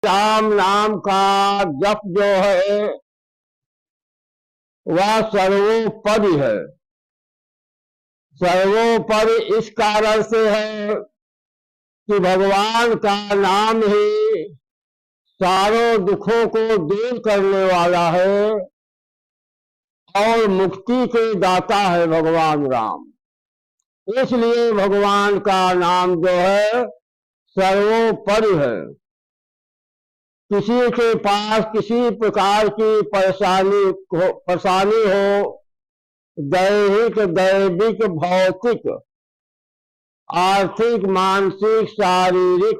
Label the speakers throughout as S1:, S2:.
S1: राम नाम का जप जो है वह सर्वोपरि है। सर्वोपरि इस कारण से है कि भगवान का नाम ही सारों दुखों को दूर करने वाला है और मुक्ति के दाता है भगवान राम। इसलिए भगवान का नाम जो है सर्वोपरि है। किसी के पास किसी प्रकार की परेशानी हो, दैहिक, दैविक, भौतिक, आर्थिक, मानसिक, शारीरिक,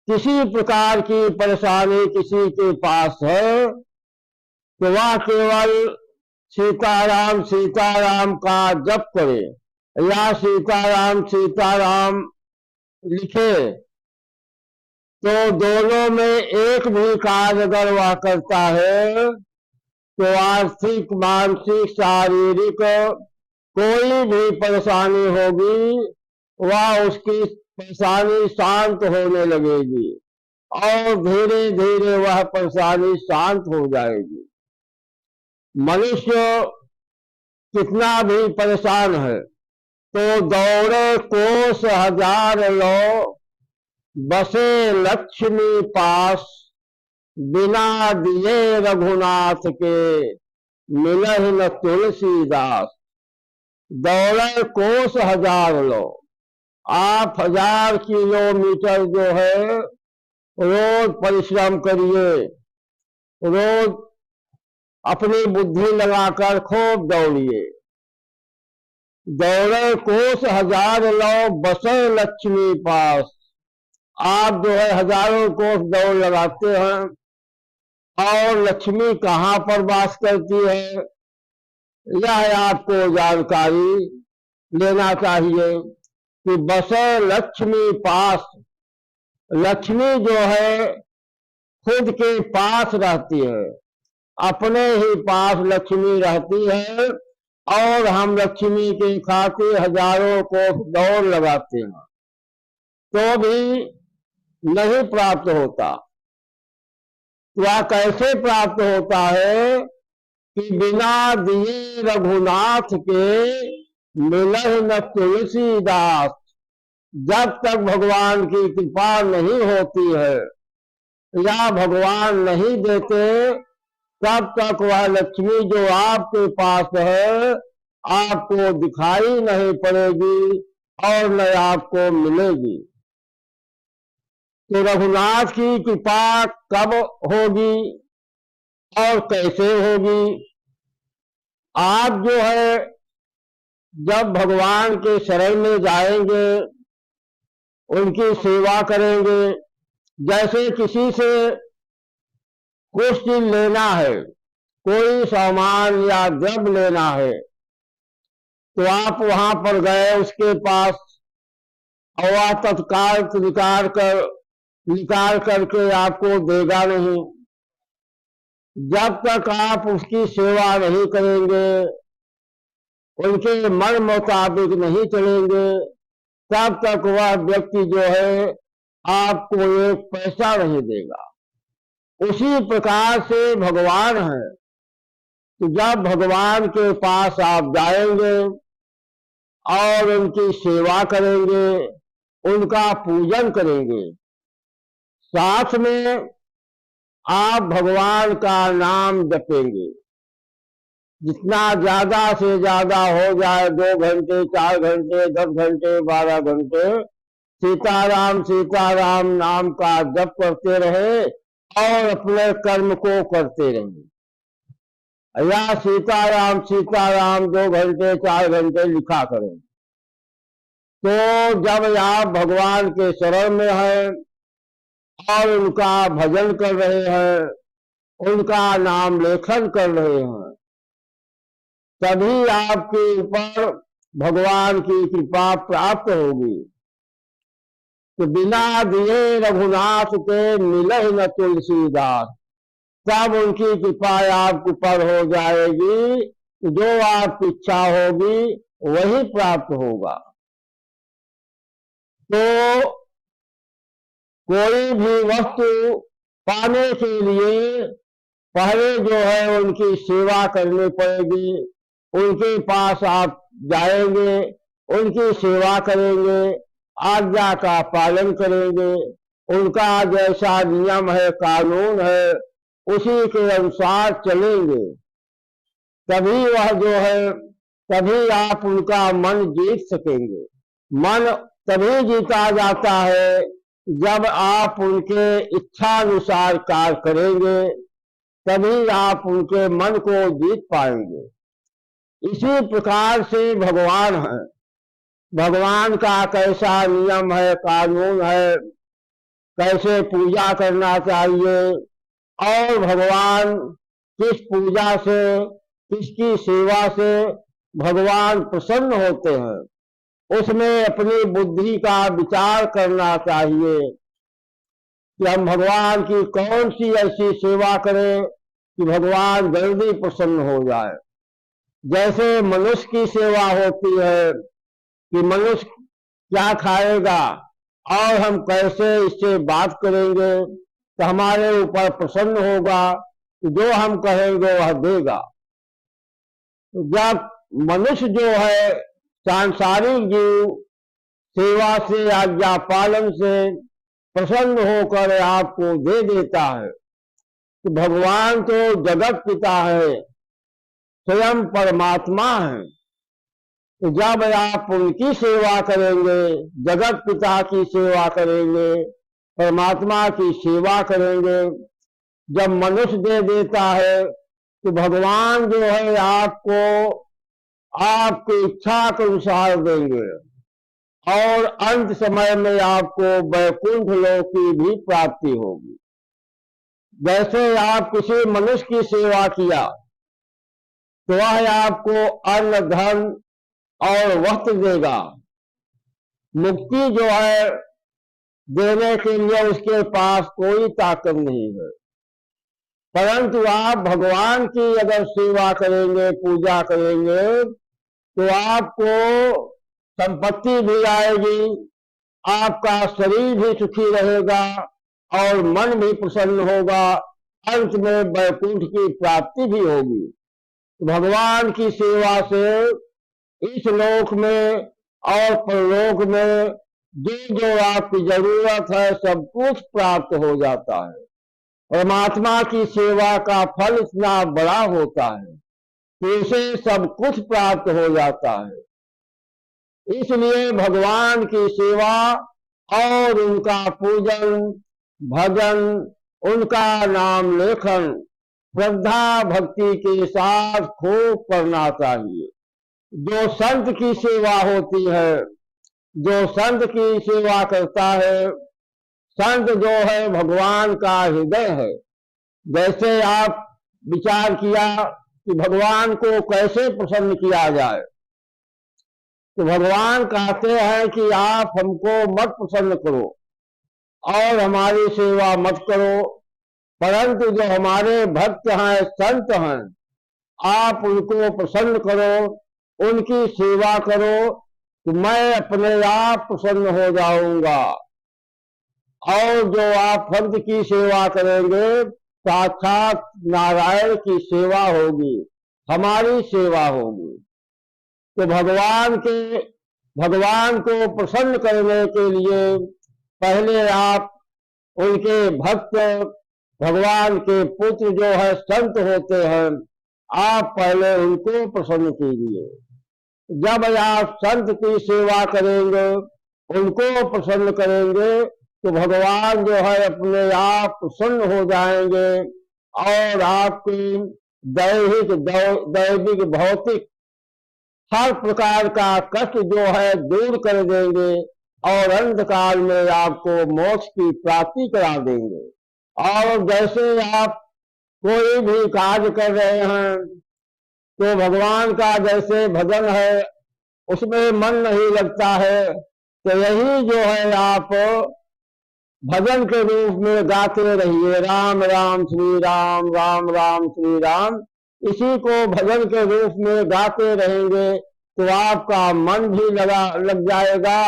S1: किसी प्रकार की परेशानी किसी के पास है तो वह केवल सीताराम सीताराम का जप करे या सीताराम सीताराम लिखे तो दोनों में एक भी कार्य अगर वह करता है तो आर्थिक, मानसिक, शारीरिक कोई भी परेशानी होगी वह उसकी परेशानी शांत होने लगेगी और धीरे धीरे वह परेशानी शांत हो जाएगी। मनुष्य कितना भी परेशान है तो दौड़े कोस हजार लो, बसे लक्ष्मी पास, बिना दिए रघुनाथ के मिलहि न तुलसीदास। दौड़े कोस हजार लो, आप 1000 किलोमीटर जो है रोज परिश्रम करिए, रोज अपनी बुद्धि लगाकर खूब दौड़िए। दौड़े कोस हजार लो, बसे लक्ष्मी पास। आप जो है हजारों कोस दौड़ लगाते हैं और लक्ष्मी कहाँ पर वास करती है यह आपको जानकारी लेना चाहिए कि बसे लक्ष्मी पास। लक्ष्मी जो है खुद के पास रहती है, अपने ही पास लक्ष्मी रहती है और हम लक्ष्मी के खातिर हजारों को दौड़ लगाते हैं तो भी नहीं प्राप्त होता। वह कैसे प्राप्त होता है कि बिना दिए रघुनाथ के मिलहि न तुलसीदास। जब तक भगवान की कृपा नहीं होती है या भगवान नहीं देते तब तक वह लक्ष्मी जो आपके पास है आपको दिखाई नहीं पड़ेगी और न आपको मिलेगी। तो रघुनाथ की कृपा कब होगी और कैसे होगी? आप जो है जब भगवान के शरण में जाएंगे, उनकी सेवा करेंगे, जैसे किसी से कुछ चीज लेना है, कोई सामान या द्रव्य लेना है तो आप वहां पर गए उसके पास और वह तत्काल निकाल करके आपको देगा नहीं। जब तक आप उसकी सेवा नहीं करेंगे, उनके मन मुताबिक नहीं चलेंगे, तब तक वह व्यक्ति जो है आपको एक पैसा नहीं देगा। उसी प्रकार से भगवान है। तो जब भगवान के पास आप जाएंगे और उनकी सेवा करेंगे, उनका पूजन करेंगे, साथ में आप भगवान का नाम जपेंगे। जितना ज्यादा से ज्यादा हो जाए, 2 घंटे, 4 घंटे, 10 घंटे, 12 घंटे सीताराम सीताराम नाम का जप करते रहे और अपने कर्म को करते रहे। या सीताराम सीताराम 2 घंटे 4 घंटे लिखा करें। तो जब आप भगवान के शरण में हैं और उनका भजन कर रहे हैं, उनका नाम लेखन कर रहे हैं, तभी आपके ऊपर भगवान की कृपा प्राप्त होगी। तो बिना दिए रघुनाथ के मिलहि न तुलसीदास। तब उनकी कृपा आपके ऊपर हो जाएगी, जो आपकी इच्छा होगी वही प्राप्त होगा। तो कोई भी वस्तु पाने के लिए पहले जो है उनकी सेवा करनी पड़ेगी। उनके पास आप जाएंगे, उनकी सेवा करेंगे, आज्ञा का पालन करेंगे, उनका जैसा नियम है, कानून है, उसी के अनुसार चलेंगे, तभी वह जो है, तभी आप उनका मन जीत सकेंगे। मन तभी जीता जाता है जब आप उनके इच्छानुसार कार्य करेंगे, तभी आप उनके मन को जीत पाएंगे। इसी प्रकार से भगवान है। भगवान का कैसा नियम है, कानून है, कैसे पूजा करना चाहिए, और भगवान किस पूजा से, किसकी सेवा से भगवान प्रसन्न होते हैं, उसमें अपनी बुद्धि का विचार करना चाहिए कि हम भगवान की कौन सी ऐसी सेवा करें कि भगवान जल्दी प्रसन्न हो जाए। जैसे मनुष्य की सेवा होती है कि मनुष्य क्या खाएगा और हम कैसे इससे बात करेंगे तो हमारे ऊपर प्रसन्न होगा, जो हम कहेंगे वह देगा। जब मनुष्य जो है सांसारिक जीव सेवा से, आज्ञा पालन से प्रसन्न होकर आपको दे देता है, तो भगवान तो जगत पिता है, स्वयं परमात्मा है। तो जब आप उनकी सेवा करेंगे, जगत पिता की सेवा करेंगे, परमात्मा की सेवा करेंगे, जब मनुष्य दे देता है तो भगवान जो है आपको आपकी इच्छा के अनुसार देंगे, और अंत समय में आपको वैकुंठ लोक की भी प्राप्ति होगी। जैसे आप किसी मनुष्य की सेवा किया तो वह आपको अन्न, धन और वस्त्र देगा। मुक्ति जो है देने के लिए उसके पास कोई ताकत नहीं है, परंतु आप भगवान की अगर सेवा करेंगे, पूजा करेंगे, तो आपको संपत्ति भी आएगी, आपका शरीर भी सुखी रहेगा और मन भी प्रसन्न होगा, अंत में वैकुंठ की प्राप्ति भी होगी। भगवान की सेवा से इस लोक में और परलोक में जो जो आपकी जरूरत है सब कुछ प्राप्त हो जाता है। परमात्मा की सेवा का फल इतना बड़ा होता है कि इसे सब कुछ प्राप्त हो जाता है। इसलिए भगवान की सेवा और उनका पूजन, भजन, उनका नाम लेखन श्रद्धा भक्ति के साथ खूब करना चाहिए। जो संत की सेवा होती है, जो संत की सेवा करता है, संत जो है भगवान का हृदय है। जैसे आप विचार किया कि भगवान को कैसे प्रसन्न किया जाए, तो भगवान कहते हैं कि आप हमको मत प्रसन्न करो और हमारी सेवा मत करो, परंतु जो हमारे भक्त हैं, संत हैं, आप उनको प्रसन्न करो, उनकी सेवा करो, तो मैं अपने आप प्रसन्न हो जाऊंगा। और जो आप संत की सेवा करेंगे, साक्षात नारायण की सेवा होगी, हमारी सेवा होगी। तो भगवान को प्रसन्न करने के लिए पहले आप उनके भक्त, भगवान के पुत्र जो है संत होते हैं, आप पहले उनको प्रसन्न कीजिए। जब आप संत की सेवा करेंगे, उनको प्रसन्न करेंगे, तो भगवान जो है अपने आप प्रसन्न हो जाएंगे और आपकी दैविक, भौतिक हर प्रकार का कष्ट जो है दूर कर देंगे और अंधकाल में आपको मोक्ष की प्राप्ति करा देंगे। और जैसे आप कोई भी कार्य कर रहे हैं तो भगवान का जैसे भजन है उसमें मन नहीं लगता है, तो यही जो है आप भजन के रूप में गाते रहिए, राम राम श्री राम, राम राम श्री राम। इसी को भजन के रूप में गाते रहेंगे तो आपका मन भी लग जाएगा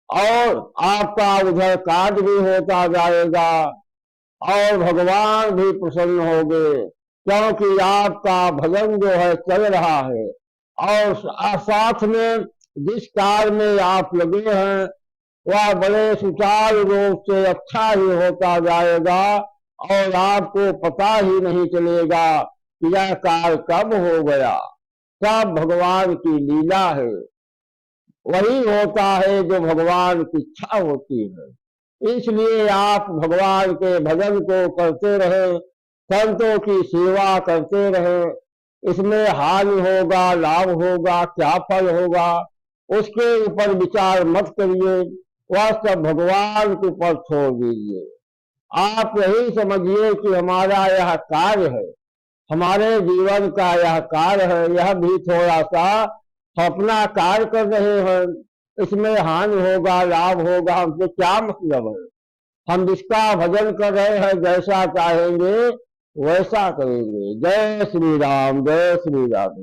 S1: और आपका उधर कार्य भी होता जाएगा और भगवान भी प्रसन्न हो गए, क्योंकि आपका भजन जो है चल रहा है और साथ में जिस कार्य में आप लगे हैं वह बड़े सुचारू रूप से अच्छा ही होता जाएगा और आपको पता ही नहीं चलेगा कि यह कार्य कब हो गया। सब भगवान की लीला है, वही होता है जो भगवान की इच्छा होती है। इसलिए आप भगवान के भजन को करते रहे, संतों की सेवा करते रहे। इसमें हानि होगा, लाभ होगा, क्या फल होगा, उसके ऊपर विचार मत करिए, वह सब भगवान के ऊपर छोड़ दीजिए। आप यही समझिए कि हमारा यह कार्य है, हमारे जीवन का यह कार्य है, यह भी थोड़ा सा अपना कार्य कर रहे हैं, इसमें हानि होगा, लाभ होगा, हमसे क्या मतलब है। हम जिसका भजन कर रहे हैं जैसा चाहेंगे वैसा करेंगे। जय श्री राम, जय श्री राम।